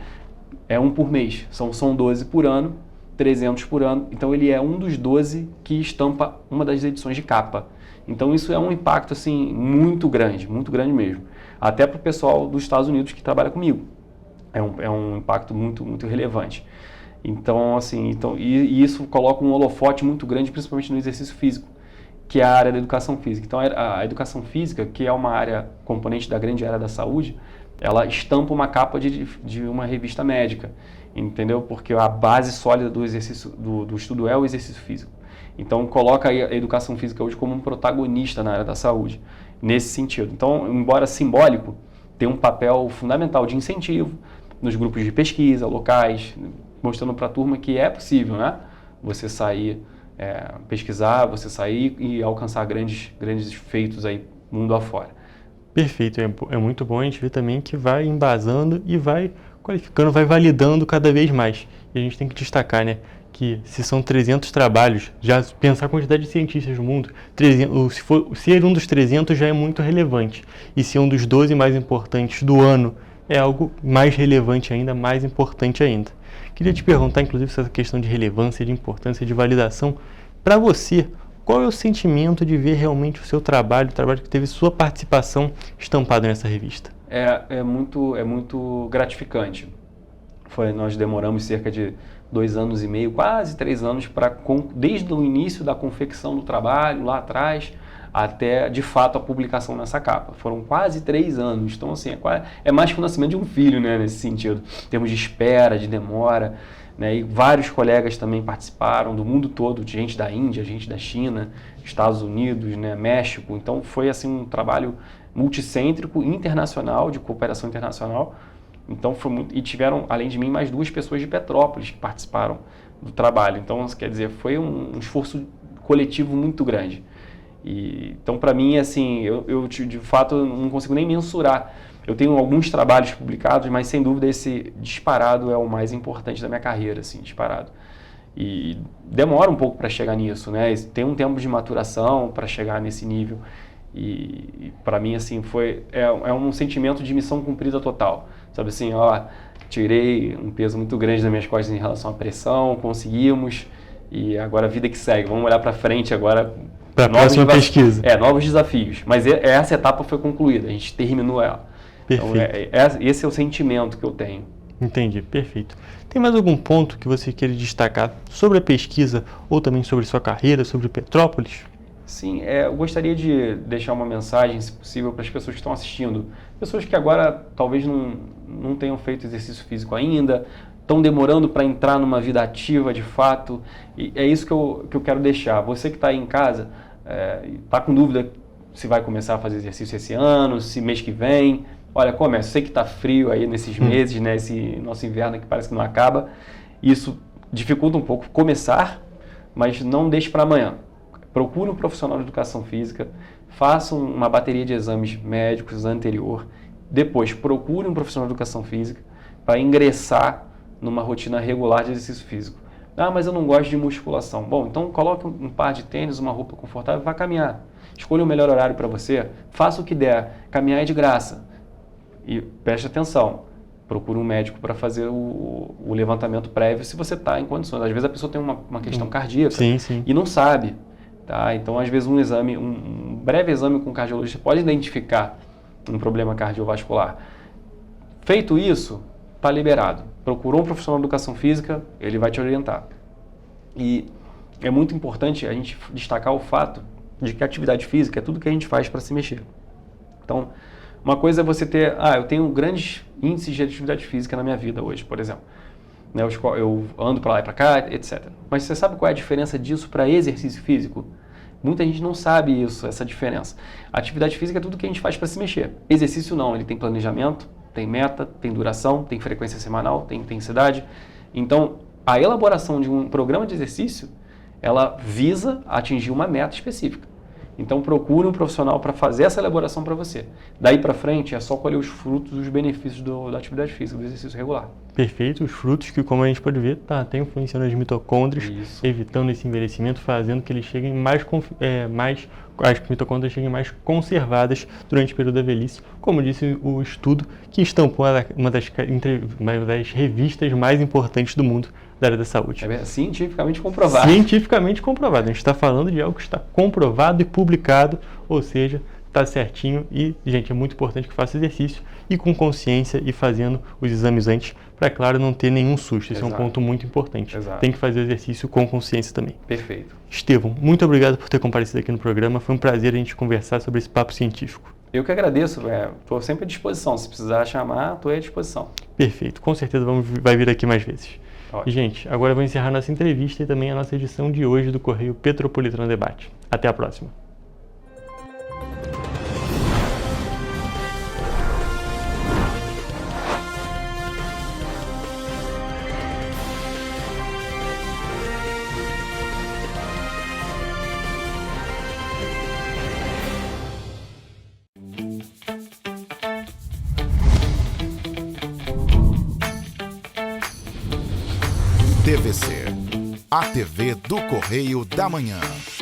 é um por mês, são 12 por ano, 300 por ano, então ele é um dos 12 que estampa uma das edições de capa. Então isso é um impacto assim muito grande mesmo. Até para o pessoal dos Estados Unidos que trabalha comigo. É um impacto muito relevante. Então, assim, e isso coloca um holofote muito grande, principalmente no exercício físico, que é a área da educação física. Então a educação física, que é uma área componente da grande área da saúde, ela estampa uma capa de uma revista médica, entendeu? Porque a base sólida do exercício do estudo é o exercício físico. Então, coloca a educação física hoje como um protagonista na área da saúde, nesse sentido. Então, embora simbólico, tem um papel fundamental de incentivo nos grupos de pesquisa locais, mostrando para a turma que é possível, né? Você sair, pesquisar, você sair e alcançar grandes feitos aí mundo afora. Perfeito, é muito bom a gente ver também que vai embasando e vai qualificando, vai validando cada vez mais. E a gente tem que destacar, né? Que se são 300 trabalhos, já pensar a quantidade de cientistas do mundo, se ser um dos 300 já é muito relevante. E ser um dos 12 mais importantes do ano é algo mais relevante ainda, mais importante ainda. Queria te perguntar, inclusive, essa questão de relevância, de importância, de validação. Para você, qual é o sentimento de ver realmente o seu trabalho, o trabalho que teve sua participação estampado nessa revista? É muito gratificante. Nós demoramos cerca de 2 anos e meio, quase 3 anos, desde o início da confecção do trabalho, lá atrás, até, de fato, a publicação nessa capa. Foram quase 3 anos. Então, assim, é mais que o nascimento de um filho, né, nesse sentido. Em termos de espera, de demora, né, e vários colegas também participaram do mundo todo, gente da Índia, gente da China, Estados Unidos, né, México. Então, foi, assim, um trabalho multicêntrico, internacional, de cooperação internacional. Então e tiveram, além de mim, mais 2 pessoas de Petrópolis que participaram do trabalho. Então, quer dizer, foi um esforço coletivo muito grande. Então, para mim, assim, eu de fato não consigo nem mensurar. Eu tenho alguns trabalhos publicados, mas sem dúvida esse disparado é o mais importante da minha carreira, assim, disparado. E demora um pouco para chegar nisso, né? Tem um tempo de maturação para chegar nesse nível. E para mim, assim, é um sentimento de missão cumprida total. Sabe assim, tirei um peso muito grande das minhas costas em relação à pressão, conseguimos, e agora a vida que segue. Vamos olhar para frente agora. Para a próxima pesquisa. Novos desafios. Mas essa etapa foi concluída, a gente terminou ela. Perfeito. Então, esse é o sentimento que eu tenho. Entendi, perfeito. Tem mais algum ponto que você queira destacar sobre a pesquisa ou também sobre sua carreira, sobre Petrópolis? Sim, eu gostaria de deixar uma mensagem, se possível, para as pessoas que estão assistindo. Pessoas que agora talvez não tenham feito exercício físico ainda, estão demorando para entrar numa vida ativa de fato. E é isso que eu quero deixar. Você que está aí em casa, está com dúvida se vai começar a fazer exercício esse ano, se mês que vem. Olha, começa. Sei que está frio aí nesses meses, né? Esse nosso inverno que parece que não acaba. Isso dificulta um pouco começar, mas não deixe para amanhã. Procure um profissional de educação física, faça uma bateria de exames médicos anterior, depois procure um profissional de educação física para ingressar numa rotina regular de exercício físico. Mas eu não gosto de musculação. Bom, então coloque um par de tênis, uma roupa confortável e vá caminhar. Escolha o melhor horário para você, faça o que der. Caminhar é de graça. E preste atenção, procure um médico para fazer o levantamento prévio se você está em condições. Às vezes a pessoa tem uma questão cardíaca e não sabe. Tá? Então, às vezes, um breve exame com o cardiologista pode identificar um problema cardiovascular. Feito isso, está liberado. Procurou um profissional de educação física, ele vai te orientar. E é muito importante a gente destacar o fato de que a atividade física é tudo que a gente faz para se mexer. Então, uma coisa é você ter, eu tenho grandes índices de atividade física na minha vida hoje, por exemplo. Eu ando para lá e para cá, etc. Mas você sabe qual é a diferença disso para exercício físico? Muita gente não sabe isso, essa diferença. A atividade física é tudo que a gente faz para se mexer. Exercício não, ele tem planejamento, tem meta, tem duração, tem frequência semanal, tem intensidade. Então, a elaboração de um programa de exercício, ela visa atingir uma meta específica. Então, procure um profissional para fazer essa elaboração para você. Daí para frente, é só colher os frutos, os benefícios da atividade física, do exercício regular. Perfeito, os frutos que, como a gente pode ver, tem influência nas mitocôndrias, evitando esse envelhecimento, fazendo que eles cheguem as mitocôndrias cheguem mais conservadas durante o período da velhice, como disse o estudo que estampou uma das revistas mais importantes do mundo da área da saúde. É cientificamente comprovado. Cientificamente comprovado. A gente está falando de algo que está comprovado e publicado, ou seja, está certinho e, gente, é muito importante que faça exercício e com consciência e fazendo os exames antes, para, claro, não ter nenhum susto. Esse é um ponto muito importante. Exato. Tem que fazer o exercício com consciência também. Perfeito. Estevão, muito obrigado por ter comparecido aqui no programa. Foi um prazer a gente conversar sobre esse papo científico. Eu que agradeço. Estou sempre à disposição. Se precisar chamar, estou à disposição. Perfeito. Com certeza vai vir aqui mais vezes. Ótimo. Gente, agora eu vou encerrar nossa entrevista e também a nossa edição de hoje do Correio Petropolitano Debate. Até a próxima. TVC, a TV do Correio da Manhã.